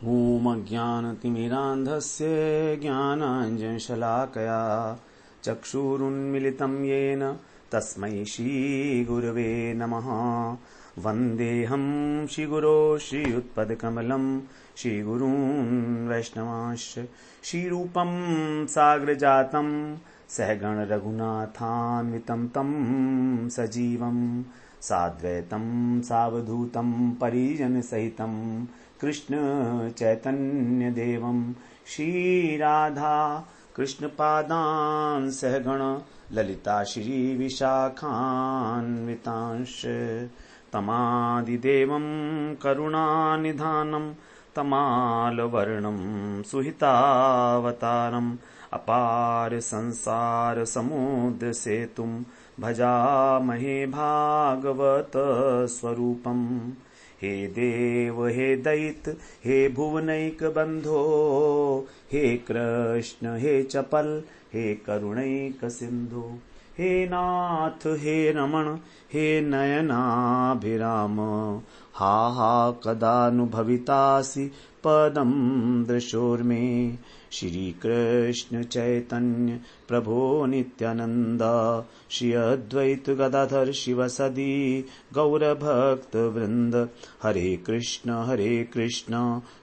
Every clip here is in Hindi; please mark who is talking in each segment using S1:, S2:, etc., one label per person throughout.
S1: ॐ ज्ञानाञ्जनशलाकया चक्षुरुन्मिलितं येन तस्मै श्रीगुरवे नमः। वन्देऽहं श्रीगुरो श्रीयुत्पदकमलं श्रीगुरून् वैष्णवांश्च श्रीरूपं साग्रजातं सहगण रघुनाथान्वितं तं सजीवं साद्वैतं सावधूतं परिजनसहितं कृष्ण चैतन्य देवं श्रीराधा कृष्णपादान् सहगण ललिता श्री विशाखान्वितांश तमादिदेवं करुणानिधानं तमालवर्णं सुहितावतारम् अपार संसार समुद्र सेतुं भजामहे भागवत स्वरूपम्। हे देव हे दैत हे भुवनैक बंधो हे कृष्ण हे चपल हे करुणैक सिंधु हे नाथ हे रमण हे नयनाभिराम हा हा कदानुभवितासि पदं दृशोर्मे। श्री कृष्ण चैतन्य प्रभो नित्यानंद श्री अद्वैत गदाधर शिवसदी गौरभक्त वृंद। हरे कृष्ण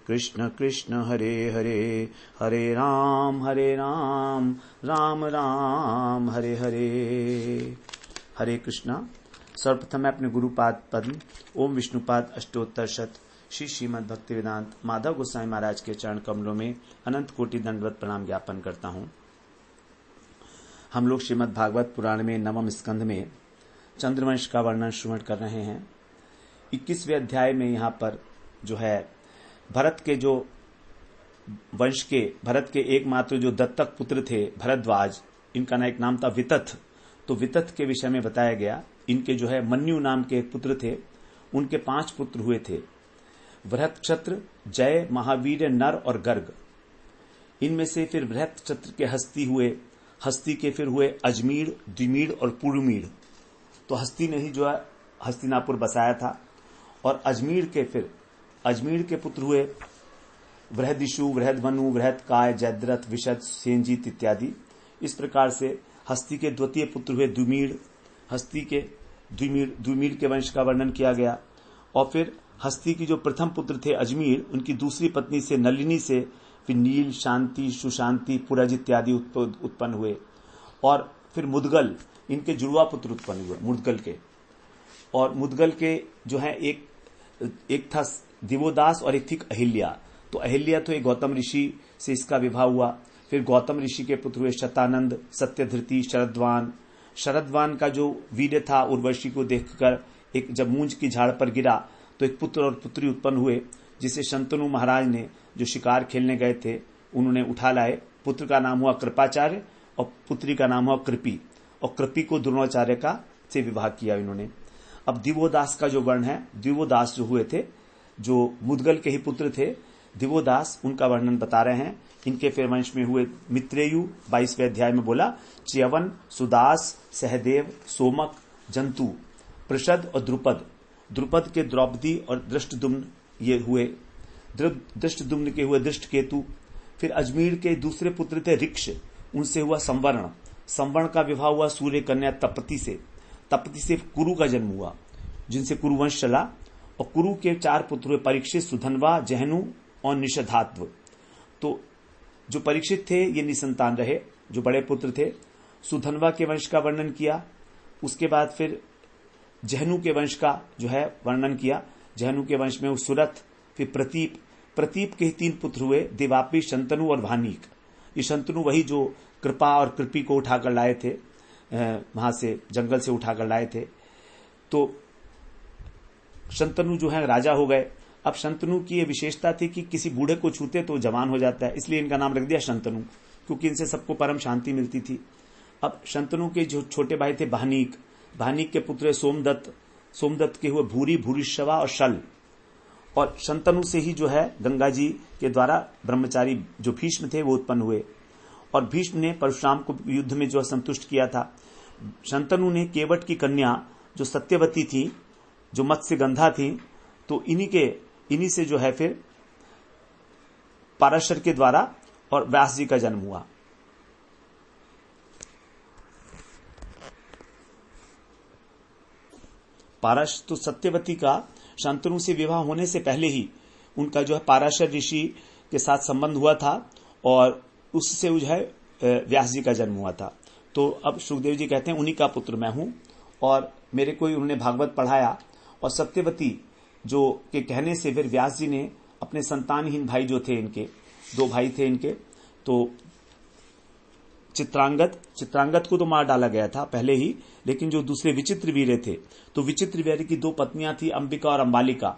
S1: कृष्ण कृष्ण हरे हरे हरे राम राम राम हरे हरे। हरे कृष्णा। सर्वप्रथम मैं अपने गुरुपाद पद्म ओम विष्णुपाद अष्टोत्तर शत श्री श्रीमद् भक्तिवेदांत माधव गोस्वामी महाराज के चरण कमलों में अनंत कोटि दंडवत प्रणाम ज्ञापन करता हूँ। हम लोग श्रीमद् भागवत पुराण में नवम स्कंध में चंद्रवंश का वर्णन श्रवण कर रहे हैं। 21वें अध्याय में यहाँ पर जो है भरत के जो वंश के भरत के एकमात्र जो दत्तक पुत्र थे भरद्वाज, इनका एक नाम था वितथ। तो वितथ के विषय में बताया गया। इनके जो है मन्यु नाम के एक पुत्र थे, उनके 5 पुत्र हुए थे, वृहत क्षत्र, जय, महावीर, नर और गर्ग। इनमें से फिर वृहत क्षत्र के हस्ती हुए, हस्ती के फिर हुए अजमीर, द्विमीर और पुरुमीर। तो हस्ती ने ही जो है हस्तिनापुर बसाया था। और अजमीर के पुत्र हुए वृहदिशु, वृहदवनु, वृहदकाय, जयद्रथ, विशद, सेनजीत इत्यादि। इस प्रकार से हस्ती के द्वितीय पुत्र हुए द्विमीर। हस्ती के द्विमीर के वंश का वर्णन किया गया। और फिर हस्ती की जो प्रथम पुत्र थे अजमीर, उनकी दूसरी पत्नी से नलिनी से फिर नील, शांति, सुशांति, पुरज इत्यादि उत्पन्न हुए। और फिर मुदगल, इनके जुड़वा पुत्र उत्पन्न हुए मुदगल के। और मुदगल के जो है एक था दिवोदास और एक थी अहिल्या। तो अहिल्या तो एक गौतम ऋषि से इसका विवाह हुआ। फिर गौतम ऋषि के पुत्र हुए शतानंद, सत्यधृति, शरद्वान। शरद्वान का जो वीर था उर्वशी को देखकर एक जब मूंज की झाड़ पर गिरा तो एक पुत्र और पुत्री उत्पन्न हुए, जिसे शंतनु महाराज ने जो शिकार खेलने गए थे उन्होंने उठा लाए। पुत्र का नाम हुआ कृपाचार्य और पुत्री का नाम हुआ कृपी। और कृपी को द्रोणाचार्य का से विवाह किया इन्होंने। अब दिवोदास का जो वर्ण है, दिवोदास जो हुए थे, जो मुदगल के ही पुत्र थे दिवोदास, उनका वर्णन बता रहे हैं। इनके फिर वंश में हुए मित्रेयु, 22वें अध्याय में बोला, च्यवन, सुदास, सहदेव, सोमक, जंतु, प्रषद और द्रुपद। द्रुपद के द्रौपदी और दृष्टदुम्न ये हुए। दृष्टदुम्न के हुए दृष्टकेतु। फिर अजमीर के दूसरे पुत्र थे ऋक्ष, उनसे हुआ संवर्ण। संवर्ण का विवाह हुआ सूर्य कन्या तपति से। तपति से कुरु का जन्म हुआ, जिनसे कुरुवंश चला। और कुरु के 4 पुत्र हुए, परीक्षित, सुधन्वा, जहनु और निषधात्व। तो जो परीक्षित थे ये निसंतान रहे, जो बड़े पुत्र थे। सुधन्वा के वंश का वर्णन किया। उसके बाद फिर जहनु के वंश का जो है वर्णन किया। जहनु के वंश में सुरथ, फिर प्रतीप। प्रतीप के 3 पुत्र हुए, देवापी, शंतनु और भानीक। ये शंतनु वही जो कृपा और कृपी को उठाकर लाए थे, वहां से जंगल से उठाकर लाए थे। तो शंतनु जो है राजा हो गए। अब शंतनु की ये विशेषता थी कि किसी बूढ़े को छूते तो जवान हो जाता है, इसलिए इनका नाम रख दिया शंतनु, क्योंकि इनसे सबको परम शांति मिलती थी। अब शंतनु के जो छोटे भाई थे भानीक, भानीक के पुत्र सोमदत्त, सोमदत्त के हुए भूरी, भूरिश्रवा और शल। और शंतनु से ही जो है गंगा जी के द्वारा ब्रह्मचारी जो भीष्म थे वो उत्पन्न हुए। और भीष्म ने परशुराम को युद्ध में जो संतुष्ट किया था। शंतनु ने केवट की कन्या जो सत्यवती थी, जो मत्स्य गंधा थी, तो इन्हीं से जो है फिर पाराशर के द्वारा और व्यास जी का जन्म हुआ। पाराशर तो सत्यवती का शांतनु से विवाह होने से पहले ही उनका जो है पाराशर ऋषि के साथ संबंध हुआ था और उससे जो है व्यास जी का जन्म हुआ था। तो अब सुखदेव जी कहते हैं उन्हीं का पुत्र मैं हूं और मेरे को उन्होंने भागवत पढ़ाया। और सत्यवती जो के कहने से फिर व्यास जी ने अपने संतानहीन भाई जो थे, इनके 2 भाई थे इनके, तो चित्रांगद को तो मार डाला गया था पहले ही, लेकिन जो दूसरे विचित्र वीर्य थे, तो विचित्र वीर्य की 2 पत्नियां थी, अंबिका और अंबालिका।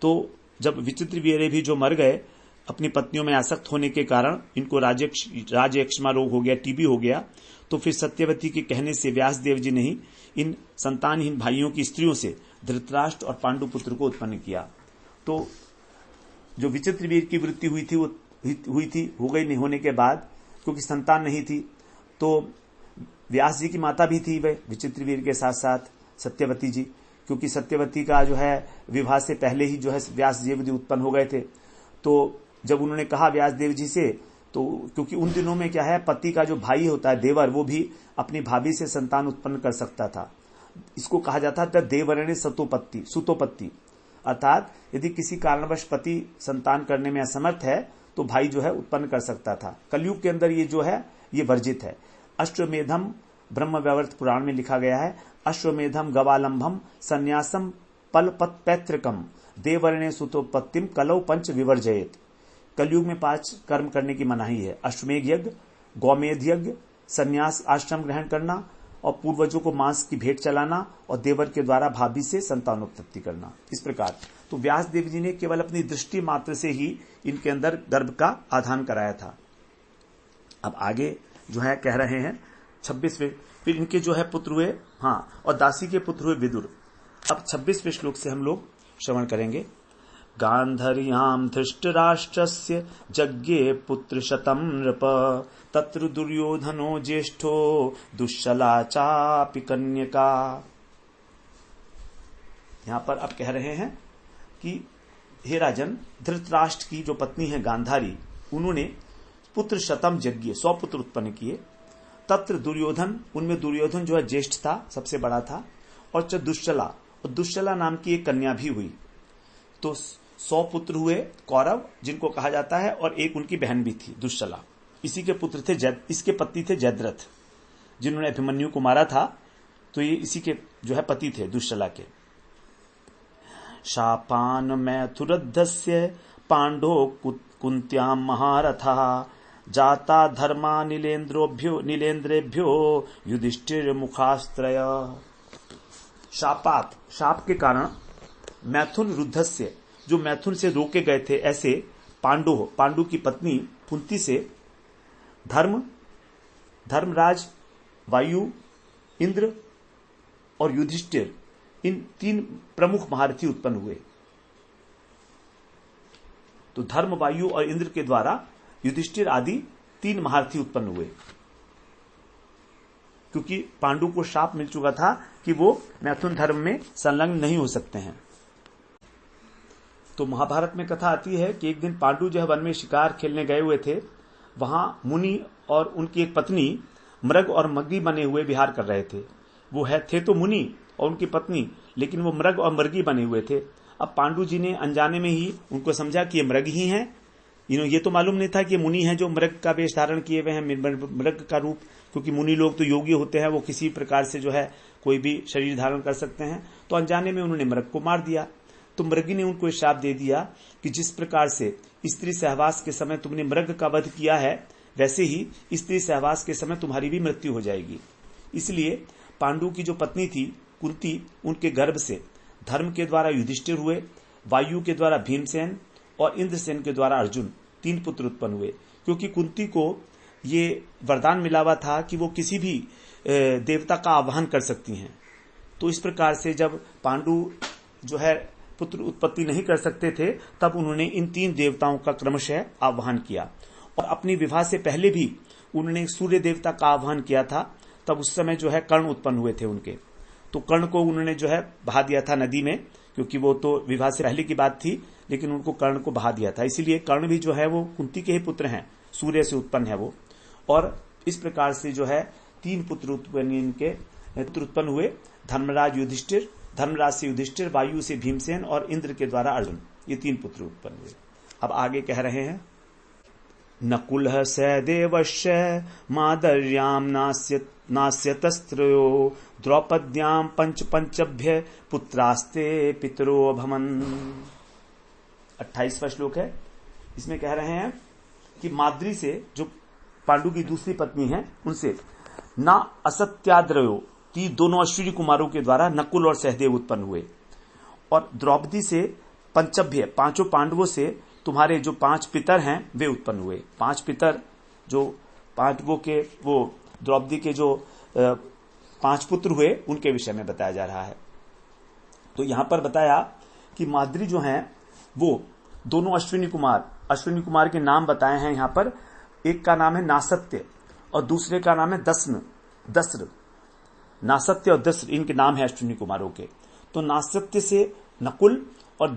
S1: तो जब विचित्र वीर्य भी जो मर गए अपनी पत्नियों में आसक्त होने के कारण, इनको राजयक्ष्मा रोग हो गया, टीबी हो गया, तो फिर सत्यवती के कहने से व्यास देव जी ने ही इन संतानहीन भाइयों की स्त्रियों से धृतराष्ट्र और पांडु पुत्र को उत्पन्न किया। तो जो विचित्र वीर की वृत्ति हुई थी वो हो गई नहीं होने के बाद, क्योंकि संतान नहीं थी, तो व्यास जी की माता भी थी वे विचित्र वीर के साथ साथ सत्यवती जी, क्योंकि सत्यवती का जो है विवाह से पहले ही जो है व्यास देव जी उत्पन्न हो गए थे। तो जब उन्होंने कहा व्यास देव जी से, तो क्योंकि उन दिनों में क्या है, पति का जो भाई होता है देवर, वो भी अपनी भाभी से संतान उत्पन्न कर सकता था। इसको कहा जाता था देवरणे सुतोपत्ति, अर्थात यदि किसी कारणवश पति संतान करने में असमर्थ है तो भाई जो है उत्पन्न कर सकता था। कलयुग के अंदर ये जो है ये वर्जित है। अश्वमेधम ब्रह्मवैवर्त पुराण में लिखा गया है, अश्वमेधम गवालंभम संन्यासम पलपत पैत्रकम देवरणे सुतोपत्तिम कलौ पंच विवर्जयेत। कलयुग में 5 कर्म करने की मनाही है, अश्वमेध यज्ञ, गौमेध यज्ञ, संन्यास आश्रम ग्रहण करना और पूर्वजों को मांस की भेंट चलाना और देवर के द्वारा भाभी से संतानोत्पत्ति करना। इस प्रकार तो व्यास देव जी ने केवल अपनी दृष्टि मात्र से ही इनके अंदर गर्भ का आधान कराया था। अब आगे जो है कह रहे हैं 26वें, फिर इनके जो है पुत्र हुए, और दासी के पुत्र हुए विदुर। अब 26वें श्लोक से हम लोग श्रवण करेंगे। गांधर्याम धृष्टराष्ट्रस्य यज्ञे पुत्र शतम नृप तत्र दुर्योधनो ज्येष्ठो दुश्शला चापि कन्यका। यहां पर अब कह रहे हैं कि हे राजन, धृतराष्ट्र की जो पत्नी है गांधारी, उन्होंने पुत्र शतम यज्ञ 100 पुत्र उत्पन्न किए। तत्र दुर्योधन, उनमें दुर्योधन जो है ज्येष्ठ था, सबसे बड़ा था, और दुश्शला, और दुश्शला नाम की एक कन्या भी हुई। तो 100 पुत्र हुए कौरव, जिनको कहा जाता है, और एक उनकी बहन भी थी दुश्शला। इसी के पुत्र थे इसके पति थे जयद्रथ, जिन्होंने अभिमन्यु को मारा था, तो ये इसी के जो है पति थे दुश्शला के। शापान मैथुरद्धस्य पांडो कुंत्याम महारथा जाता धर्मा नीलेन्द्रेभ्यो युधिष्ठिर मुखास्त्रय। शापात, शाप के कारण, मैथुन रुद्धस्य, जो मैथुन से रोके गए थे, ऐसे पांडु की पत्नी कुंती से धर्मराज, वायु, इंद्र और युधिष्ठिर, इन 3 प्रमुख महारथी उत्पन्न हुए। तो धर्म, वायु और इंद्र के द्वारा युधिष्ठिर आदि 3 महारथी उत्पन्न हुए, क्योंकि पांडु को शाप मिल चुका था कि वो मैथुन धर्म में संलग्न नहीं हो सकते हैं। तो महाभारत में कथा आती है कि एक दिन पांडु जो है वन में शिकार खेलने गए हुए थे, वहां मुनि और उनकी एक पत्नी मृग और मृगी बने हुए विहार कर रहे थे। वो थे तो मुनि और उनकी पत्नी, लेकिन वो मृग और मृगी बने हुए थे। अब पांडु जी ने अनजाने में ही उनको समझा कि ये मृग ही हैं। ये तो मालूम नहीं था कि मुनि हैं जो मृग का वेश धारण किए हुए हैं, मृग का रूप, क्योंकि मुनि लोग तो योगी होते हैं, वो किसी प्रकार से जो है कोई भी शरीर धारण कर सकते हैं। तो अनजाने में उन्होंने मृग को मार दिया। तो मृगी ने उनको श्राप दे दिया कि जिस प्रकार से स्त्री सहवास के समय तुमने मृग का वध किया है, वैसे ही स्त्री सहवास के समय तुम्हारी भी मृत्यु हो जाएगी। इसलिए पांडु की जो पत्नी थी कुंती, उनके गर्भ से धर्म के द्वारा युधिष्ठिर हुए, वायु के द्वारा भीमसेन और इंद्रसेन के द्वारा अर्जुन, 3 पुत्र उत्पन्न हुए। क्योंकि कुंती को ये वरदान मिला हुआ था कि वो किसी भी देवता का आह्वान कर सकती हैं। तो इस प्रकार से जब पांडु जो है पुत्र उत्पत्ति नहीं कर सकते थे, तब उन्होंने इन 3 देवताओं का क्रमशः आह्वान किया। और अपनी विवाह से पहले भी उन्होंने सूर्य देवता का आह्वान किया था। तब उस समय जो है कर्ण उत्पन्न हुए थे उनके, तो कर्ण को उन्होंने जो है बहा दिया था नदी में, क्योंकि वो तो विवाह से पहले की बात थी, लेकिन उनको कर्ण को बहा दिया था। इसीलिए कर्ण भी जो है वो कुंती के ही पुत्र हैं, सूर्य से उत्पन्न है वो। और इस प्रकार से जो है 3 पुत्र उत्पन्न हुए, धर्मराज युधिष्ठिर, धर्मराज से युधिष्ठिर, वायु से भीमसेन और इंद्र के द्वारा अर्जुन, ये 3 पुत्र उत्पन्न हुए। अब आगे कह रहे हैं, नकुलः सहदेवश्च मादर्याम नास्यतस्त्रयो द्रौपद्याम पंचभ्य पुत्रास्ते पितरो अभमन्। 28वां श्लोक है। इसमें कह रहे हैं कि माद्री से, जो पांडु की दूसरी पत्नी है, उनसे ना असत्याद्रयो, दोनों अश्विनी कुमारों के द्वारा नकुल और सहदेव उत्पन्न हुए। और द्रौपदी से पंचभ्य, 5 पांडवों से तुम्हारे जो 5 पितर हैं वे उत्पन्न हुए। 5 पितर जो पांडवों के, वो द्रौपदी के जो 5 पुत्र हुए, उनके विषय में बताया जा रहा है। तो यहां पर बताया कि माद्री जो हैं वो दोनों अश्विनी कुमार के नाम बताए हैं यहां पर। एक का नाम है नासत्य और दूसरे का नाम है दस्र। नासत्य और दस्र इनके नाम है अश्विनी कुमारों के। तो नासत्य से नकुल और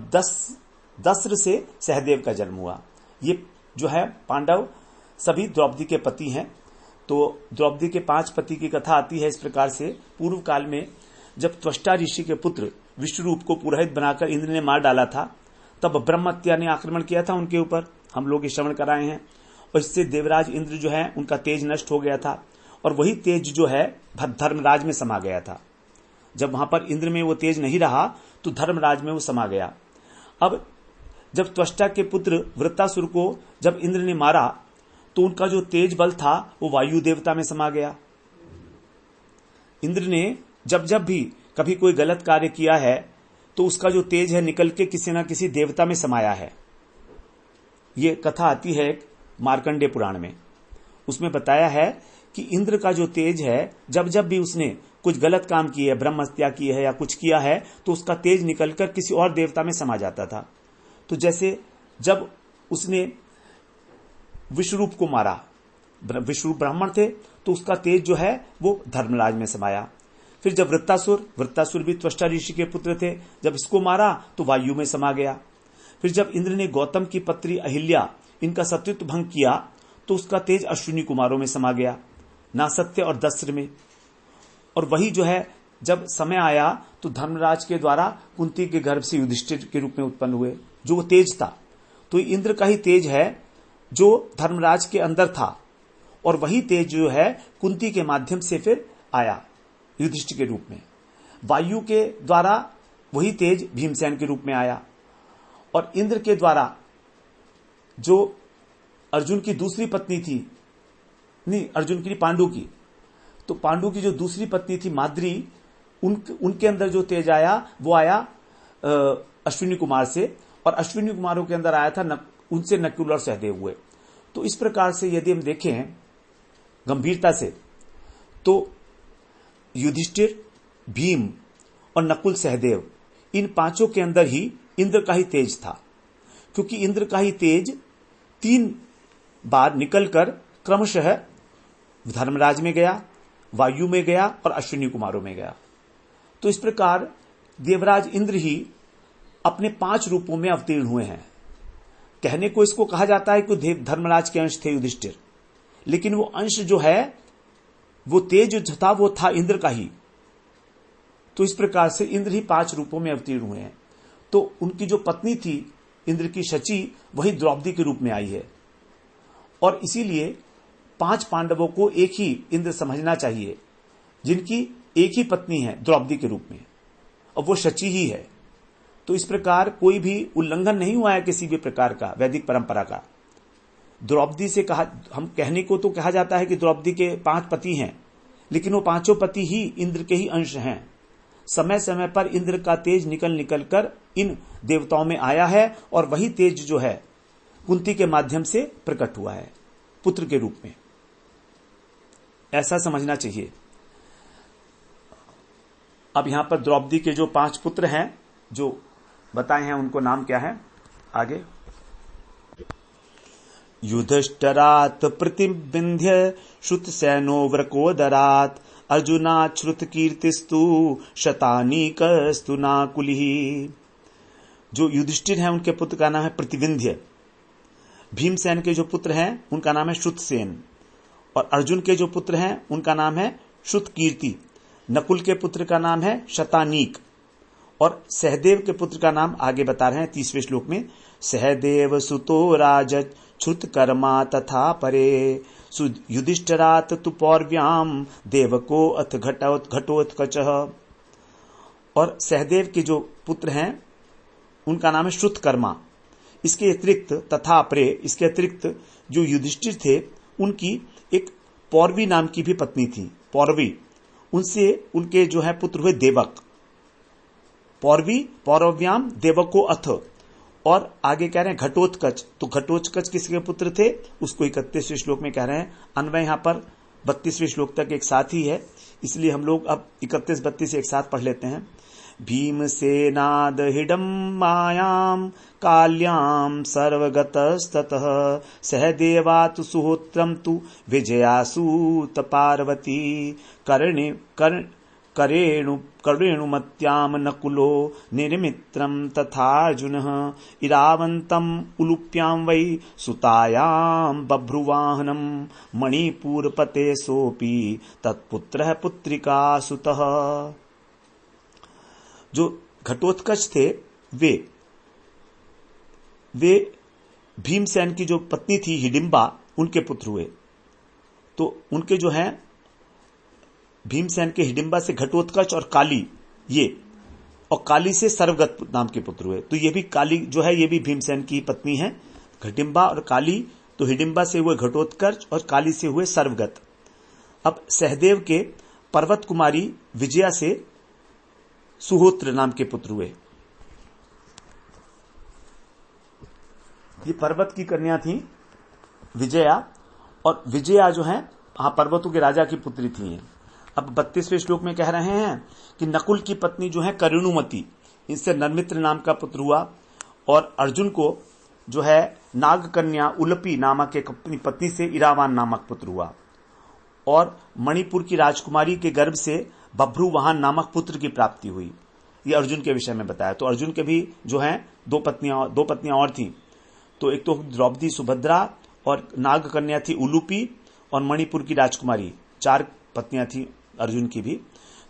S1: दस्र से सहदेव का जन्म हुआ। ये जो है पांडव सभी द्रौपदी के पति हैं। तो द्रौपदी के 5 पति की कथा आती है इस प्रकार से। पूर्व काल में जब त्वष्टा ऋषि के पुत्र विश्वरूप को पुरोहित बनाकर इंद्र ने मार डाला था, तब ब्रह्महत्या ने आक्रमण किया था उनके ऊपर। हम लोग ये श्रवण कराए हैं। और इससे देवराज इंद्र जो है उनका तेज नष्ट हो गया था, और वही तेज जो है धर्मराज में समा गया था। जब वहां पर इंद्र में वो तेज नहीं रहा तो धर्मराज में वो समा गया। अब जब त्वष्टा के पुत्र वृत्तासुर को जब इंद्र ने मारा तो उनका जो तेज बल था वो वायु देवता में समा गया। इंद्र ने जब जब भी कभी कोई गलत कार्य किया है तो उसका जो तेज है निकल के किसी न किसी देवता में समाया है। ये कथा आती है मार्कंडेय पुराण में। उसमें बताया है कि इंद्र का जो तेज है, जब जब भी उसने कुछ गलत काम किए, ब्रह्म हत्या की है या कुछ किया है, तो उसका तेज निकलकर किसी और देवता में समा जाता था। तो जैसे जब उसने विश्वरूप को मारा, विश्वरूप ब्राह्मण थे, तो उसका तेज जो है वो धर्मराज में समाया। फिर जब वृत्तासुर भी त्वष्टा ऋषि के पुत्र थे, जब इसको मारा तो वायु में समा गया। फिर जब इंद्र ने गौतम की पत्नी अहिल्या, इनका सतीत्व भंग किया, तो उसका तेज अश्विनी कुमारों में समा गया, नासत्य और दस्र में। और वही जो है जब समय आया तो धर्मराज के द्वारा कुंती के गर्भ से युधिष्ठिर के रूप में उत्पन्न हुए, जो वो तेज था। तो इंद्र का ही तेज है जो धर्मराज के अंदर था, और वही तेज जो है कुंती के माध्यम से फिर आया युधिष्ठिर के रूप में। वायु के द्वारा वही तेज भीमसेन के रूप में आया, और इंद्र के द्वारा जो अर्जुन की दूसरी पत्नी थी, नहीं अर्जुन की पांडु की, तो पांडु की जो दूसरी पत्नी थी माद्री, उनके अंदर जो तेज आया वो आया अश्विनी कुमार से, और अश्विनी कुमारों के अंदर आया था उनसे नकुल और सहदेव हुए। तो इस प्रकार से यदि हम देखें गंभीरता से, तो युधिष्ठिर, भीम और नकुल सहदेव, इन 5 के अंदर ही इंद्र का ही तेज था। क्योंकि इंद्र का ही तेज 3 बार निकलकर क्रमशः धर्मराज में गया, वायु में गया और अश्विनी कुमारों में गया। तो इस प्रकार देवराज इंद्र ही अपने 5 रूपों में अवतीर्ण हुए हैं। कहने को इसको कहा जाता है कि धर्मराज के अंश थे युधिष्ठिर, लेकिन वो अंश जो है, वो तेज जो था वो था इंद्र का ही। तो इस प्रकार से इंद्र ही 5 रूपों में अवतीर्ण हुए हैं। तो उनकी जो पत्नी थी इंद्र की शची, वही द्रौपदी के रूप में आई है। और इसीलिए 5 पांडवों को एक ही इंद्र समझना चाहिए, जिनकी एक ही पत्नी है द्रौपदी के रूप में, और वो शची ही है। तो इस प्रकार कोई भी उल्लंघन नहीं हुआ है किसी भी प्रकार का वैदिक परंपरा का। द्रौपदी से कहा, हम कहने को तो कहा जाता है कि द्रौपदी के 5 पति हैं, लेकिन वो 5 पति ही इंद्र के ही अंश हैं। समय समय पर इंद्र का तेज निकल कर इन देवताओं में आया है, और वही तेज जो है कुंती के माध्यम से प्रकट हुआ है पुत्र के रूप में। ऐसा समझना चाहिए। अब यहां पर द्रौपदी के जो 5 पुत्र हैं जो बताए हैं, उनको नाम क्या है आगे। युधिष्ठिरात् प्रतिबिंध्य श्रुत सैनो व्रकोदरात् अर्जुनात् श्रुत कीर्तिस्तु शतानीकस्तु नाकुलिः। जो युधिष्ठिर हैं उनके पुत्र का नाम है प्रतिविंध्य, भीमसेन के जो पुत्र हैं उनका नाम है श्रुतसेन, और अर्जुन के जो पुत्र हैं उनका नाम है श्रुतकीर्ति, नकुल के पुत्र का नाम है शतानीक, और सहदेव के पुत्र का नाम आगे बता रहे हैं 30वें श्लोक में, सहदेव सुतो राजत श्रुतकर्मा तथा परे युधिष्ठिरात तु पौर्व्याम देवको अथ घटोत्कचः। और सहदेव के जो पुत्र हैं उनका नाम है श्रुतकर्मा। इसके अतिरिक्त तथा परे, इसके अतिरिक्त जो युधिष्ठिर थे उनकी एक पौरवी नाम की भी पत्नी थी, पौरवी, उनसे उनके जो है पुत्र हुए देवक, पौरवी पौरव्याम देवको अथ। और आगे कह रहे हैं घटोत्कच, तो घटोत्कच किसके पुत्र थे उसको 31वें श्लोक में कह रहे हैं। अन्वय यहां पर 32वें श्लोक तक एक साथ ही है, इसलिए हम लोग अब 31-32 एक साथ पढ़ लेते हैं। भीमसेनाद हिडम्बायां काल्यां सर्वगतस्ततः सहदेवातु सुहोत्रं तु विजयासूत पार्वती करेणुमत्यां नकुलो निर्मित्रं तथार्जुनः इरावन्तम् उलूप्यां वै सुतायां बभ्रुवाहनं मणिपूरपते सोऽपि तत्पुत्रः पुत्रिका सुतः। जो घटोत्कच थे वे भीमसेन की जो पत्नी थी हिडिंबा उनके पुत्र हुए। तो उनके जो हैं भीमसेन के हिडिंबा से घटोत्कच और काली, ये, और काली से सर्वगत नाम के पुत्र हुए। तो ये भी काली जो है ये भी भीमसेन की पत्नी है, घटिंबा और काली। तो हिडिंबा से हुए घटोत्कच और काली से हुए सर्वगत। अब सहदेव के पर्वत कुमारी विजया से सुहोत्र नाम के पुत्र हुए। ये पर्वत की कन्या थी विजया, और विजया जो है पर्वतों के राजा की पुत्री थी। अब 32वें श्लोक में कह रहे हैं कि नकुल की पत्नी जो है करुणुमति, इनसे नरमित्र नाम का पुत्र हुआ, और अर्जुन को जो है नाग कन्या उलपी नामक एक अपनी पत्नी से इरावान नामक पुत्र हुआ, और मणिपुर की राजकुमारी के गर्भ से बभ्रुवाहन नामक पुत्र की प्राप्ति हुई। ये अर्जुन के विषय में बताया। तो अर्जुन के भी जो हैं दो पत्नियां और थी। तो एक तो द्रौपदी सुभद्रा, और नाग कन्या थी उलूपी, और मणिपुर की राजकुमारी, 4 पत्नियां थी अर्जुन की भी।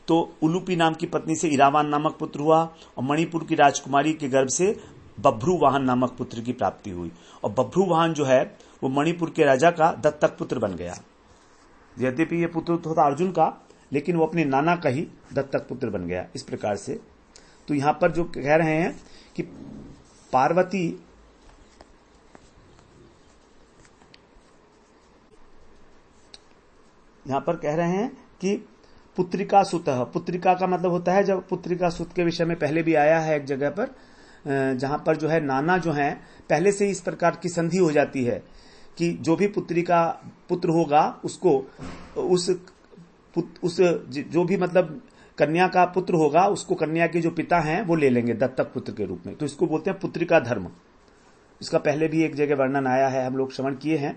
S1: तो उलूपी नाम की पत्नी से इरावान नामक पुत्र हुआ, और मणिपुर की राजकुमारी के गर्भ से बभ्रुवाहन नामक पुत्र की प्राप्ति हुई। और बभ्रुवाहन जो है वो मणिपुर के राजा का दत्तक पुत्र बन गया। यद्यपि ये पुत्र तो था अर्जुन का, लेकिन वो अपने नाना का ही दत्तक पुत्र बन गया। इस प्रकार से तो यहां पर जो कह रहे हैं कि पार्वती यहां पर कह रहे हैं कि पुत्रिका सुतः, पुत्रिका का मतलब होता है, जब पुत्रिका सुत के विषय में पहले भी आया है एक जगह पर, जहां पर जो है नाना जो है पहले से इस प्रकार की संधि हो जाती है कि जो भी पुत्री का पुत्र होगा उसको उस जो भी मतलब कन्या का पुत्र होगा उसको कन्या के जो पिता हैं वो ले लेंगे दत्तक पुत्र के रूप में। तो इसको बोलते हैं पुत्रिका धर्म। इसका पहले भी एक जगह वर्णन आया है, हम लोग श्रवण किए हैं।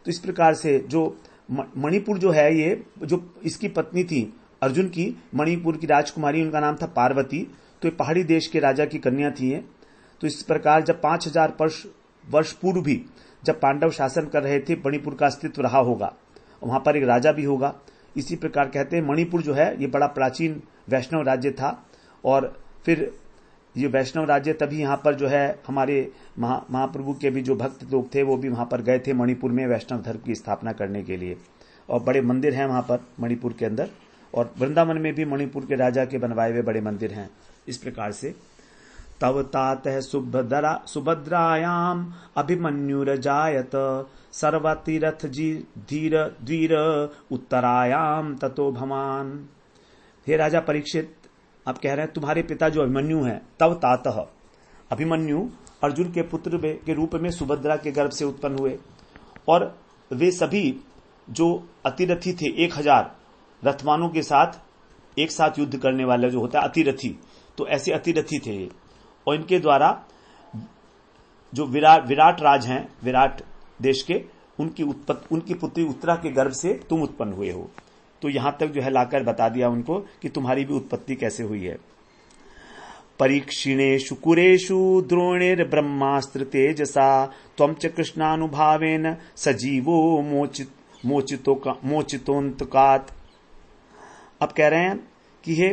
S1: तो इस प्रकार से जो मणिपुर जो है, ये जो इसकी पत्नी थी अर्जुन की, मणिपुर की राजकुमारी, उनका नाम था पार्वती। तो ये पहाड़ी देश के राजा की कन्या थी ये। तो इस प्रकार जब 5000 वर्ष पूर्व भी जब पांडव शासन कर रहे थे, मणिपुर का अस्तित्व रहा होगा, वहां पर एक राजा भी होगा। इसी प्रकार कहते हैं मणिपुर जो है ये बड़ा प्राचीन वैष्णव राज्य था, और फिर ये वैष्णव राज्य तभी यहाँ पर जो है हमारे महाप्रभु के भी जो भक्त लोग थे वो भी वहां पर गए थे मणिपुर में वैष्णव धर्म की स्थापना करने के लिए। और बड़े मंदिर हैं वहां पर मणिपुर के अंदर, और वृंदावन में भी मणिपुर के राजा के बनवाए हुए बड़े मंदिर हैं। इस प्रकार से तव तातः सुभद्रायाम अभिमन्युरजायत सर्वतीरथ धीर द्वीर उत्तरायाम ततो भवान। हे राजा परीक्षित, आप कह रहे हैं तुम्हारे पिता जो अभिमन्यु हैं, तव तातः, अभिमन्यु अर्जुन के पुत्र के रूप में सुभद्रा के गर्भ से उत्पन्न हुए, और वे सभी जो अतिरथी थे 1000 रथवानों के साथ एक साथ युद्ध करने वाले जो होता है अतिरथी, तो ऐसे अतिरथी थे ये। और इनके द्वारा जो विराट राज हैं, विराट देश के, उनकी पुत्री उत्तरा के गर्भ से तुम उत्पन्न हुए हो। तो यहां तक जो है लाकर बता दिया उनको कि तुम्हारी भी उत्पत्ति कैसे हुई है। परीक्षिणेषु कुरेषु द्रोणेर्ब्रह्मास्त्र तेजसा त्वं च कृष्णानुभावेन सजीवो मोचितोन्तकात्। अब कह रहे हैं कि हे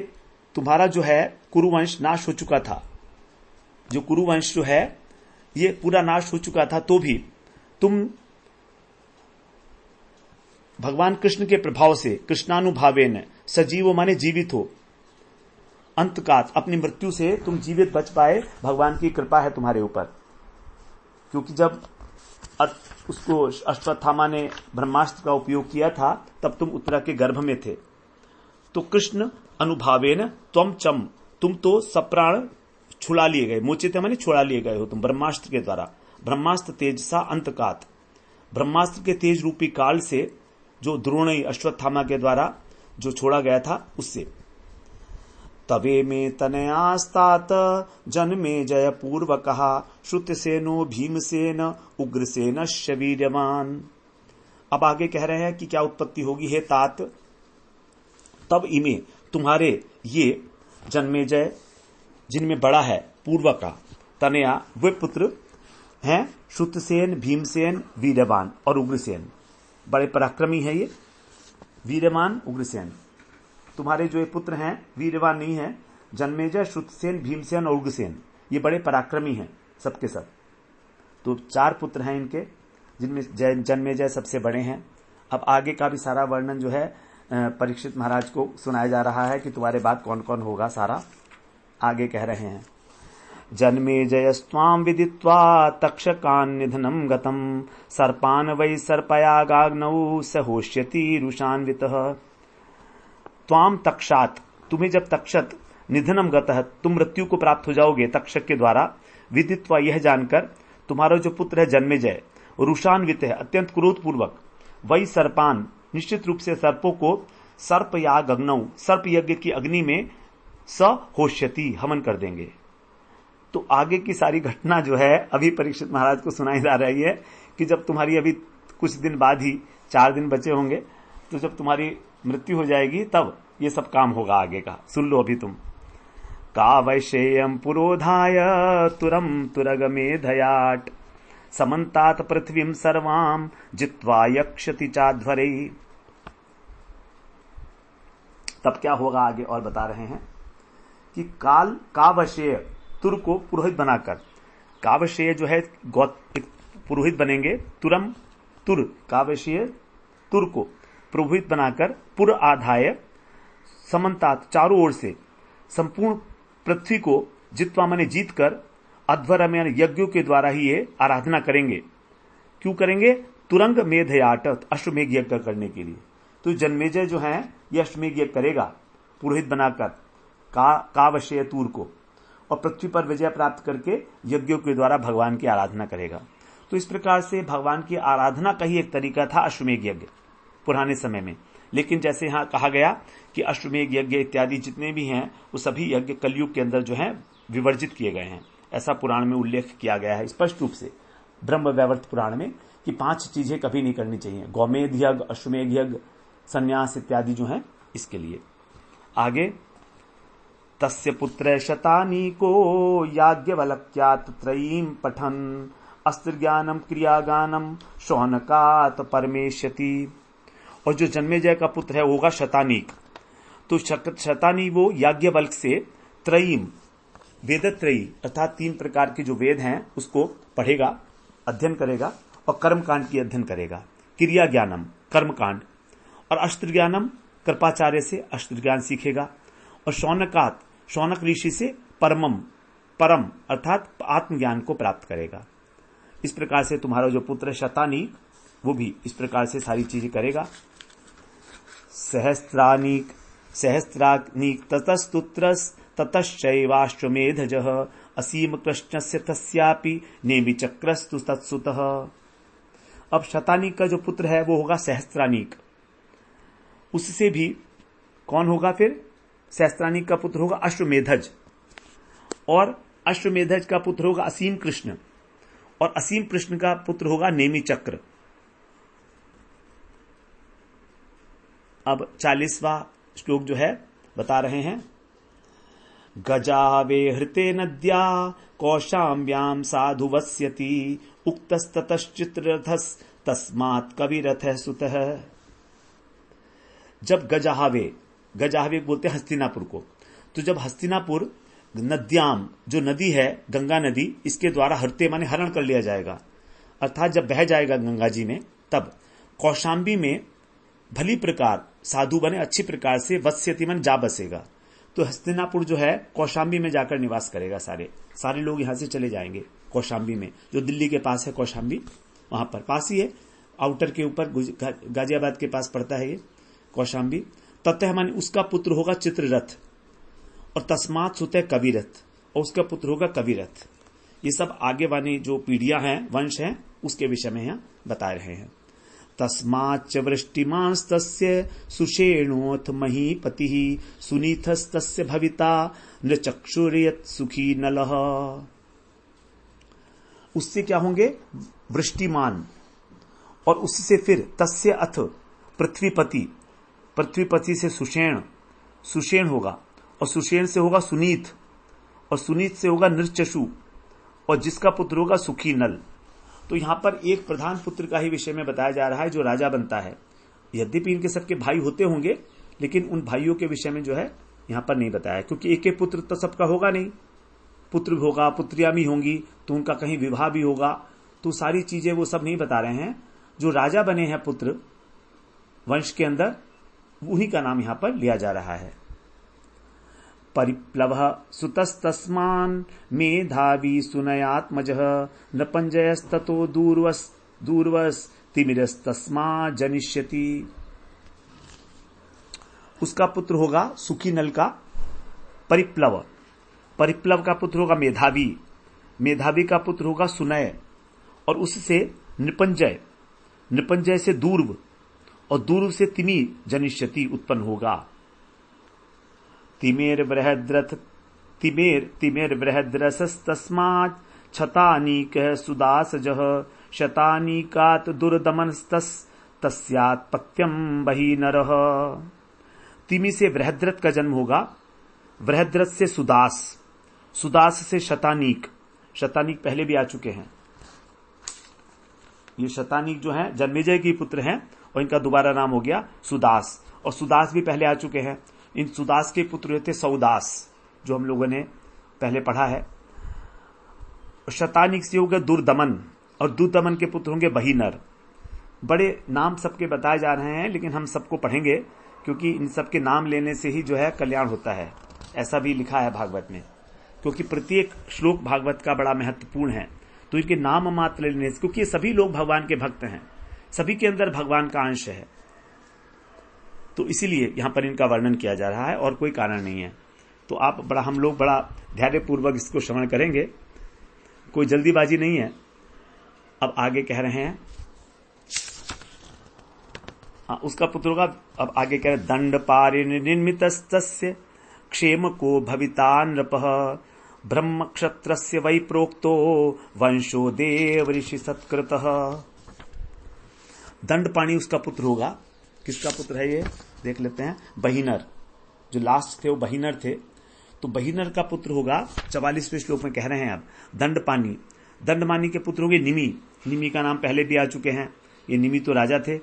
S1: तुम्हारा जो है कुरुवंश नाश हो चुका था, जो कुरुवंश जो है ये पूरा नाश हो चुका था, तो भी तुम भगवान कृष्ण के प्रभाव से कृष्णानुभावेन सजीवो माने जीवित हो, अंतकात अपनी मृत्यु से तुम जीवित बच पाए, भगवान की कृपा है तुम्हारे ऊपर। क्योंकि जब उसको अश्वत्थामा ने ब्रह्मास्त्र का उपयोग किया था तब तुम उत्तरा के गर्भ में थे। तो कृष्ण अनुभावेन त्वम चम, तुम तो सप्राण छुड़ा लिए गए, मोचित माने छुड़ा लिए गए हो तुम ब्रह्मास्त्र के द्वारा। ब्रह्मास्त्र तेजसा अंतकात, ब्रह्मास्त्र के तेज रूपी काल से जो द्रोण अश्वत्थामा के द्वारा जो छोड़ा गया था उससे। तवे में तनयास्तात जन्मे जय पूर्वकः श्रुतसेनो भीमसेन उग्रसेन वीर्यवान। अब आगे कह रहे हैं कि क्या उत्पत्ति होगी हे तात, तब इमे तुम्हारे ये जन्मेजय जिनमें बड़ा है पूर्व का तनया वे पुत्र हैं श्रुतसेन भीमसेन वीरवान और उग्रसेन, बड़े पराक्रमी है ये वीरवान उग्रसेन। तुम्हारे जो ये पुत्र हैं वीरवान नहीं है, जन्मेजय श्रुतसेन भीमसेन और उग्रसेन, ये बड़े पराक्रमी हैं सबके सब। तो 4 पुत्र हैं इनके, जिनमें जन्मेजय सबसे बड़े हैं। अब आगे का भी सारा वर्णन जो है परीक्षित महाराज को सुनाया जा रहा है कि तुम्हारे बाद कौन कौन होगा, सारा आगे कह रहे हैं। जन्मेजयस्त्वां विदित्वा तक्षकान् निधनं गतं सर्पान् वै सर्पयागाग्नौ स होष्यति रुषान्वितः। त्वां तक्षात, तुम्हें जब तक्षत निधनम गतः, तुम मृत्यु को प्राप्त हो जाओगे तक्षक के द्वारा, विदित्वा यह जानकर तुम्हारा जो पुत्र है जन्मेजय रुषान्वित है अत्यंत क्रोधपूर्वक, वही सर्पान निश्चित रूप से सर्पों को सर्प याग अग्नौ सर्प यज्ञ की अग्नि में स होष्यति हवन कर देंगे। तो आगे की सारी घटना जो है अभी परीक्षित महाराज को सुनाई जा रही है कि जब तुम्हारी अभी कुछ दिन बाद ही 4 दिन बचे होंगे, तो जब तुम्हारी मृत्यु हो जाएगी तब ये सब काम होगा आगे का। सुन लो अभी तुम। का वैशेयम पुरोधाय तुरम तुरगमेधयाट समन्तात पृथ्वीं सर्वाम जित्वा यक्षति चाध्वरे। तब क्या होगा आगे और बता रहे हैं कि काल कावशेय तुर को पुरोहित बनाकर, कावशेय जो है एक पुरोहित बनेंगे, तुरम तुर कावशेय तुर को पुरोहित बनाकर पुर आधाय समन्तात चारों ओर से संपूर्ण पृथ्वी को जित्वा माने जीत कर अध्वरम यानी यज्ञों के द्वारा ही ये आराधना करेंगे। क्यों करेंगे? तुरंग मेधयाट अश्वमेघ यज्ञ करने के लिए। तो जन्मेजय जो है ये अश्वमेघ यज्ञ करेगा पुरोहित बनाकर कावशेय तुर को, और पृथ्वी पर विजय प्राप्त करके यज्ञों के द्वारा भगवान की आराधना करेगा। तो इस प्रकार से भगवान की आराधना का ही एक तरीका था अश्वमेघ यज्ञ पुराने समय में। लेकिन जैसे यहां कहा गया कि अश्वमेघ यज्ञ इत्यादि जितने भी हैं वो सभी यज्ञ कलयुग के अंदर जो है विवर्जित किए गए हैं, ऐसा पुराण में उल्लेख किया गया है स्पष्ट रूप से ब्रह्म वैवर्त पुराण में कि 5 चीजें कभी नहीं करनी चाहिए, गौमेध यज्ञ, अश्वमेघ यज्ञ, संन्यास इत्यादि जो है इसके लिए। आगे तस्य पुत्र शतानीको याज्ञवल्क्यात् त्रयीं पठन् अस्त्र ज्ञानम क्रियागानम शौनकात् परमेष्यति। और जो जन्मेजय का पुत्र है होगा शतानीक। तो शतानी वो याज्ञवल्क से त्रयीम वेदत्रयी अर्थात 3 प्रकार के जो वेद हैं उसको पढ़ेगा, अध्ययन करेगा और कर्मकांड की अध्ययन करेगा। क्रिया ज्ञानम कर्मकांड, और अस्त्र ज्ञानम कृपाचार्य से अस्त्र ज्ञान सीखेगा, और शौनकात शौनक ऋषि से परम अर्थात आत्मज्ञान को प्राप्त करेगा। इस प्रकार से तुम्हारा जो पुत्र शतानीक वो भी इस प्रकार से सारी चीजें करेगा। सहस्त्रानीक ततस्तुत्रस ततश्चैवाश्वमेधजः असीम कृष्णस्य तस्यापि नेमि चक्रस्तु तत्सुतः। अब शतानीक का जो पुत्र है वो होगा सहस्त्रानीक। उससे भी कौन होगा फिर? सहस्त्रानीक का पुत्र होगा अश्वमेधज, और अश्वमेधज का पुत्र होगा असीम कृष्ण, और असीम कृष्ण का पुत्र होगा नेमि चक्र। अब 40वां श्लोक जो है बता रहे हैं। गजावे हृते नद्या कौशाम्ब्यां साधु वस्यति उक्तस्ततश्चित्ररथस् तस्मात् कविरथः सुतः। जब गजावे बोलते हैं हस्तिनापुर को, तो जब हस्तिनापुर नद्याम जो नदी है गंगा नदी, इसके द्वारा हरते माने हरण कर लिया जाएगा, अर्थात जब बह जाएगा गंगा जी में, तब कौशाम्बी में भली प्रकार साधु बने अच्छी प्रकार से वत्स्यति मन जा बसेगा। तो हस्तिनापुर जो है कौशाम्बी में जाकर निवास करेगा, सारे लोग यहां से चले जाएंगे कौशाम्बी में, जो दिल्ली के पास है कौशाम्बी, वहां पर पास ही है, आउटर के ऊपर गाजियाबाद के पास पड़ता है ये कौशाम्बी। ततः माने उसका पुत्र होगा चित्ररथ, और तस्मात् सुतः कविरथ, और उसका पुत्र होगा कविरथ। ये सब आगे वाली जो पीढ़ियां हैं, वंश हैं, उसके विषय में यहां बता रहे हैं। तस्माच्च वृष्टिमांस्तस्य सुषेणोऽथ महीपतिः सुनीथस्तस्य भविता नृचक्षुर्यत् सुखी नलः। उससे क्या होंगे? वृष्टिमान, और उससे फिर तस्य अथ पृथ्वीपति से सुषेण होगा, और सुषेण से होगा सुनीत, और सुनीत से होगा नृचक्षु, और जिसका पुत्र होगा सुखी नल। तो यहां पर एक प्रधान पुत्र का ही विषय में बताया जा रहा है जो राजा बनता है। यद्यपि इनके सबके भाई होते होंगे, लेकिन उन भाइयों के विषय में जो है यहां पर नहीं बताया, क्योंकि एक एक पुत्र तो सबका होगा नहीं, पुत्र भी होगा, पुत्रियां भी होंगी, तो उनका कहीं विवाह भी होगा, तो सारी चीजें वो सब नहीं बता रहे हैं। जो राजा बने हैं पुत्र वंश के अंदर, उन्हीं का नाम यहां पर लिया जा रहा है। परिप्लवः सुतस्तस्मान् मेधावी सुनयात्मजः नृपञ्जयस्ततो दूर्वस्तिमिरस्तस्मात् जनिष्यति। उसका पुत्र होगा सुखी नल का परिप्लव का पुत्र होगा मेधावी का पुत्र होगा सुनय, और उससे नृपंजय से दूर्व, और दूर्व से तिमी जनिष्यति उत्पन्न होगा। तिमेर बृहद्रसस्तस्मात् छतानीकः सुदासजः शतानीकात् दुर्दमनस्तस्यात् पत्यं बहि नरः। तिमी से बृहद्रथ का जन्म होगा, बृहद्रथ से सुदास से शतानीक पहले भी आ चुके हैं। ये शतानीक जो है जन्मेजय की पुत्र हैं, और इनका दोबारा नाम हो गया सुदास, और सुदास भी पहले आ चुके हैं। इन सुदास के पुत्र थे सौदास, जो हम लोगों ने पहले पढ़ा है। शतानीक से होगा दुर्दमन, और दुर्दमन के पुत्र होंगे बहिनर। बड़े नाम सबके बताए जा रहे हैं, लेकिन हम सबको पढ़ेंगे, क्योंकि इन सबके नाम लेने से ही जो है कल्याण होता है, ऐसा भी लिखा है भागवत में। क्योंकि प्रत्येक श्लोक भागवत का बड़ा महत्वपूर्ण है, तो इनके नाम मात्र लेने से, क्योंकि सभी लोग भगवान के भक्त हैं, सभी के अंदर भगवान का अंश है, तो इसीलिए यहां पर इनका वर्णन किया जा रहा है, और कोई कारण नहीं है। तो हम लोग बड़ा धैर्यपूर्वक इसको श्रवण करेंगे, कोई जल्दीबाजी नहीं है। अब आगे कह रहे हैं, उसका पुत्र होगा, अब आगे कह रहे दंड पारिनिर्मितस्तस्य क्षेम को भविता नृपः ब्रह्म क्षत्रस्य वै प्रोक्तो वंशो देव ऋषि सत्कृतः। दंडपाणि उसका पुत्र होगा। किसका पुत्र है ये? देख लेते हैं। बहिनर, जो लास्ट थे वो बहिनर थे, तो बहिनर का पुत्र होगा। 44वें श्लोक में कह रहे हैं अब दंडमानी के पुत्र होंगे निमि का नाम पहले भी आ चुके हैं। ये निमि तो राजा थे,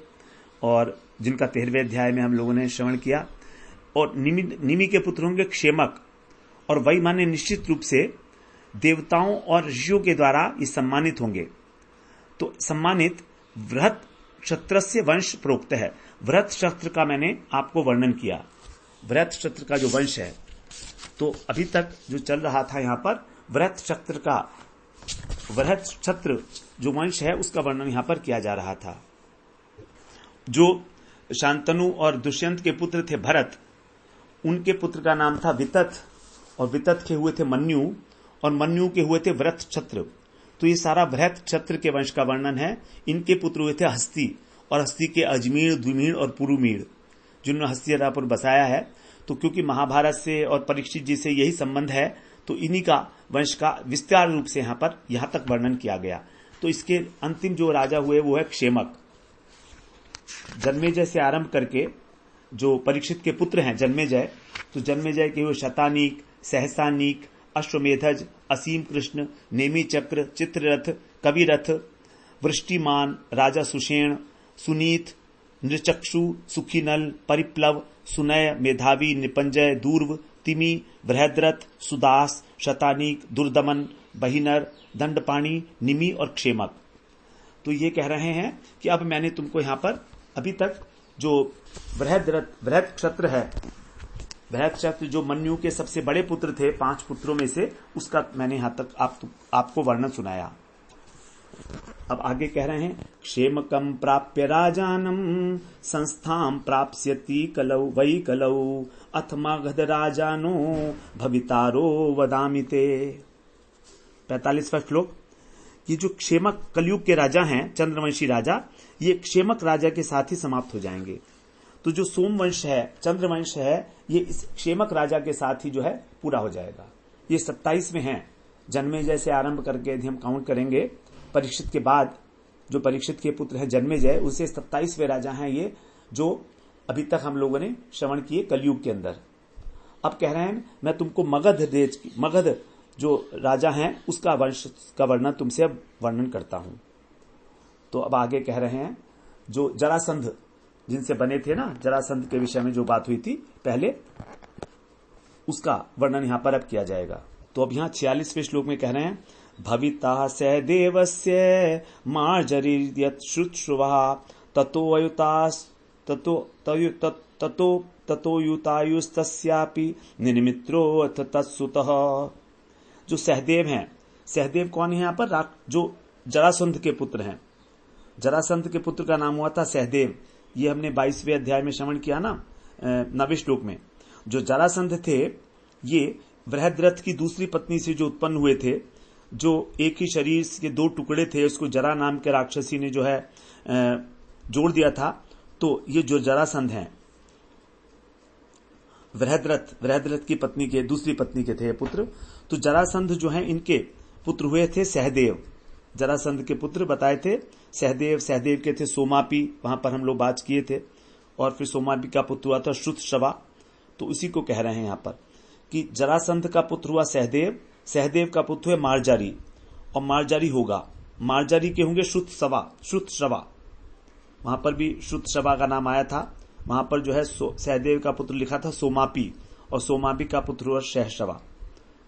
S1: और जिनका 13वें अध्याय में हम लोगों ने श्रवण किया। और निमि के पुत्र होंगे क्षेमक, और वही माने निश्चित रूप से देवताओं और ऋषियों के द्वारा ये सम्मानित होंगे। तो सम्मानित वृहत क्षत्रस्य वंश प्रोक्त है। वृहत क्षत्र का मैंने आपको वर्णन किया, वृहत क्षत्र का जो वंश है। तो अभी तक जो चल रहा था यहां पर वृहत क्षत्र जो वंश है उसका वर्णन यहां पर किया जा रहा था। जो शांतनु और दुष्यंत के पुत्र थे भरत, उनके पुत्र का नाम था वितत, और वितत के हुए थे मन्यु, और मन्यु के हुए थे वृहत क्षत्र। तो ये सारा वृहत क्षत्र के वंश का वर्णन है। इनके पुत्र हुए थे हस्ती, और हस्ती के अजमीर, द्विमीर और पुरुमीर, जिन्होंने हस्तिनापुर बसाया है। तो क्योंकि महाभारत से और परीक्षित जी से यही संबंध है, तो इन्हीं का वंश का विस्तार रूप से यहां तक वर्णन किया गया। तो इसके अंतिम जो राजा हुए वो है क्षेमक। जन्मेजय से आरंभ करके जो परीक्षित के पुत्र हैं जन्मेजय, तो जन्मेजय के हुए शतानीक, सहसानीक, अश्वमेधज, असीम कृष्ण, नेमी चक्र, चित्ररथ, कविरथ, वृष्टिमान, राजा सुषेण, सुनीत, नृचक्षु, सुखीनल, परिप्लव, सुनय, मेधावी, निपंजय, दूर्व, तिमी, बृहद्रथ, सुदास, शतानीक, दुर्दमन, बहिनर, दंडपाणी, निमि और क्षेमक। तो ये कह रहे हैं कि अब मैंने तुमको यहां पर अभी तक जो बृहद क्षत्र है, बृहद क्षत्र जो मन्यु के सबसे बड़े पुत्र थे 5 पुत्रों में से, उसका मैंने यहां तक आपको वर्णन सुनाया। अब आगे कह रहे हैं, क्षेमकम प्राप्य राजानम संस्थाम प्राप्स्यति कलौ वै कलौ अथ मगध राजानो भवितारो वदामिते। 45वां श्लोक। ये जो क्षेमक कलयुग के राजा हैं, चंद्रवंशी राजा, ये क्षेमक राजा के साथ ही समाप्त हो जाएंगे। तो जो सोमवंश है, चंद्रवंश है, ये इस क्षेमक राजा के साथ ही जो है पूरा हो जाएगा। ये 27 में हैं। जन्मेजय से आरंभ करके यदि हम काउंट करेंगे, परीक्षित के बाद जो परीक्षित के पुत्र है जन्मेजय, उसे 27वें राजा हैं ये, जो अभी तक हम लोगों ने श्रवण किए कलयुग के अंदर। अब कह रहे हैं मैं तुमको मगध जो राजा हैं उसका वंश का वर्णन तुमसे अब वर्णन करता हूं। तो अब आगे कह रहे हैं, जो जरासंध जिनसे बने थे ना, जरासंध के विषय में जो बात हुई थी पहले, उसका वर्णन यहां पर अब किया जाएगा। तो अब यहां 46वें श्लोक में कह रहे हैं, भविता सहदेवस्य मार्जरीयत श्रुतश्रुवा ततो युतायुस्तस्यापि निर्मित्रो अथ तत्सुतः। जो सहदेव हैं, सहदेव कौन है यहां पर? जो जरासंध के पुत्र हैं। जरासंध के पुत्र का नाम हुआ था सहदेव। ये हमने 22वें अध्याय में श्रवण किया ना, 9वें श्लोक में। जो जरासंध थे, ये बृहद्रथ की दूसरी पत्नी से जो उत्पन्न हुए थे, जो एक ही शरीर के 2 टुकड़े थे, उसको जरा नाम के राक्षसी ने जो है जोड़ दिया था। तो ये जो जरासंध हैं, बृहद्रथ की पत्नी के, दूसरी पत्नी के थे पुत्र। तो जरासंध जो हैं, इनके पुत्र हुए थे सहदेव। जरासंध के पुत्र बताए थे सहदेव। सहदेव के थे सोमापी, वहां पर हम लोग बात किए थे। और फिर सोमापी का पुत्र हुआ था श्रुतश्रवा। तो इसी को कह रहे हैं यहां पर कि जरासंध का पुत्र हुआ सहदेव, सहदेव का पुत्र हुआ मार्जारी, और मार्जारी होगा, मार्जारी के होंगे श्रुतश्रवा। वहां पर भी श्रुतश्रवा का नाम आया था। वहां पर जो है सहदेव का पुत्र लिखा था सोमापी, और सोमापी का पुत्र हुआ सहश्रवा,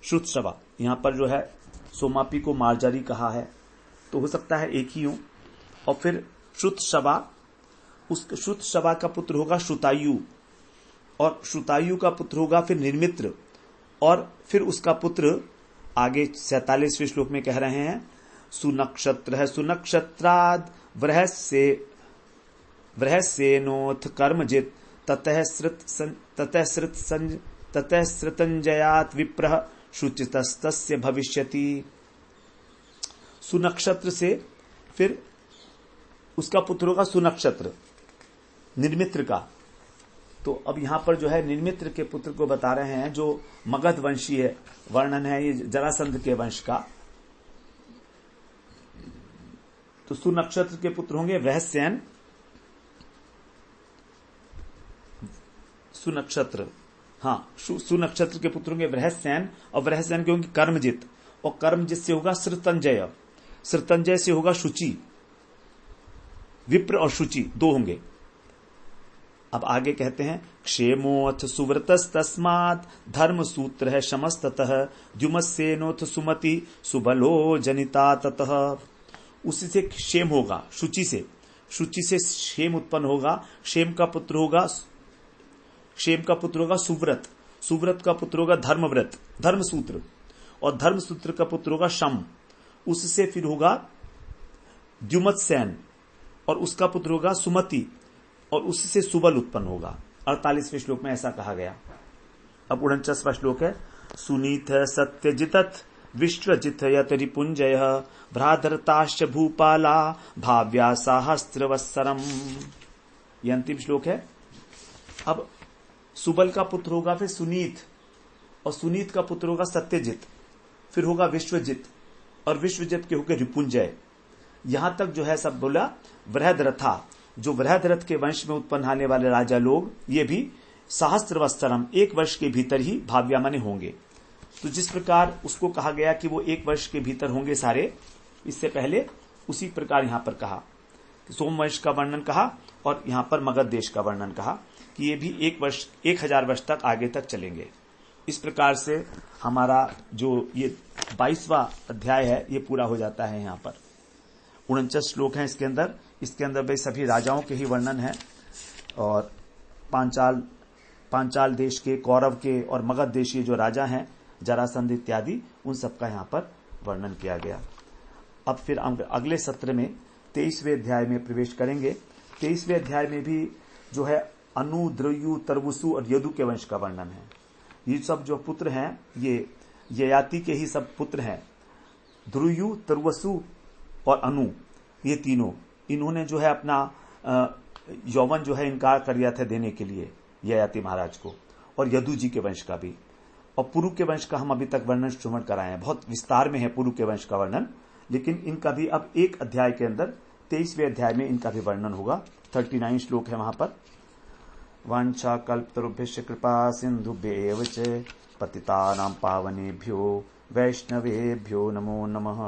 S1: श्रुतश्रवा। यहां पर जो है सोमापी को मार्जारी कहा है, तो हो सकता है एक ही हो। और फिर श्रुतश्रवा, उस श्रुतश्रवा का पुत्र होगा श्रुतायु, और श्रुतायु का पुत्र होगा फिर निर्मित्र, और फिर उसका पुत्र आगे 47वें श्लोक में कह रहे हैं, सुनक्षत्र है सुनक्षत्राद वृहस्येनोथ कर्मजित ततः श्रुतंजयात विप्रह शुचितस्तस्य भविष्यति। सुनक्षत्र से फिर उसका पुत्र होगा सुनक्षत्र, निर्मित्र का। तो अब यहां पर जो है निर्मित्र के पुत्र को बता रहे हैं, जो मगध वंशी है, वर्णन है ये जरासंध के वंश का। तो सुनक्षत्र के पुत्र होंगे वृहस्यन, सुनक्षत्र, हाँ, सुनक्षत्र के पुत्र होंगे वृहस्यन, और वृहस्यन के होंगे कर्मजित, और कर्मजित से होगा श्रुतंजय, श्रुतंजय से होगा शुचि। विप्र और शुचि 2 होंगे। अब आगे कहते हैं, क्षेमोऽथ सुव्रतस्तस्मात् धर्म सूत्र है शमस्ततः द्युमस्सेनोऽथ सुमति सुबलो जनिता ततः। उसी से क्षेम होगा, शुचि से क्षेम उत्पन्न होगा। क्षेम का पुत्र होगा सुव्रत, सुव्रत का पुत्र होगा धर्मव्रत, धर्मसूत्र, और धर्मसूत्र का पुत्र होगा शम। उससे फिर होगा द्युमत्सेन, और उसका पुत्र होगा सुमति, और उससे सुबल उत्पन्न होगा। 48वें श्लोक में ऐसा कहा गया। अब 49वां श्लोक है, सुनीत सत्यजितथ विश्वजित यत रिपुंजय भ्रातरताश्च भूपाला भाव्या सहस्रवत्सरम। यह अंतिम श्लोक है। अब सुबल का पुत्र होगा फिर सुनीत, और सुनीत का पुत्र होगा सत्यजित, फिर होगा विश्वजित, और विश्वजित के होकर रिपुंजय। यहां तक जो है सब बोला वृहद्रथा, जो वृहद्रथ के वंश में उत्पन्न होने वाले राजा लोग, ये भी सहस्त्रवत्सरम, 1 वर्ष के भीतर ही भाव्या माने होंगे। तो जिस प्रकार उसको कहा गया कि वो 1 वर्ष के भीतर होंगे सारे, इससे पहले उसी प्रकार यहां पर कहा कि सोमवंश का वर्णन कहा और यहां पर मगध देश का वर्णन कहा कि ये भी 1000 वर्ष तक आगे तक चलेंगे। इस प्रकार से हमारा जो ये 22वां अध्याय है ये पूरा हो जाता है। यहां पर 49 श्लोक हैं इसके अंदर भाई सभी राजाओं के ही वर्णन है और पांचाल देश के, कौरव के और मगध देशीय जो राजा हैं जरासंध इत्यादि, उन सबका यहां पर वर्णन किया गया। अब फिर हम अगले सत्र में 23वें अध्याय में प्रवेश करेंगे। 23वें अध्याय में भी जो है अनु, द्रयु, तरवसु और यदु के वंश का वर्णन है। ये सब जो पुत्र हैं ये ययाति के ही सब पुत्र हैं। द्रुयु, तरवसु और अनु, ये तीनों, इन्होंने जो है अपना यौवन जो है इनकार कर दिया था देने के लिए ययाति महाराज को, और यदु जी के वंश का भी। और पुरु के वंश का हम अभी तक वर्णन श्रवण कराए हैं, बहुत विस्तार में है पुरु के वंश का वर्णन, लेकिन इनका भी अब एक अध्याय के अंदर 23वें अध्याय में इनका भी वर्णन होगा। 39 श्लोक है वहां पर। वांछा कल्पतरुभ्यश्च कृपा सिंधुभ्येव च पतितानां पावनेभ्यो वैष्णवेभ्यो नमो नमः।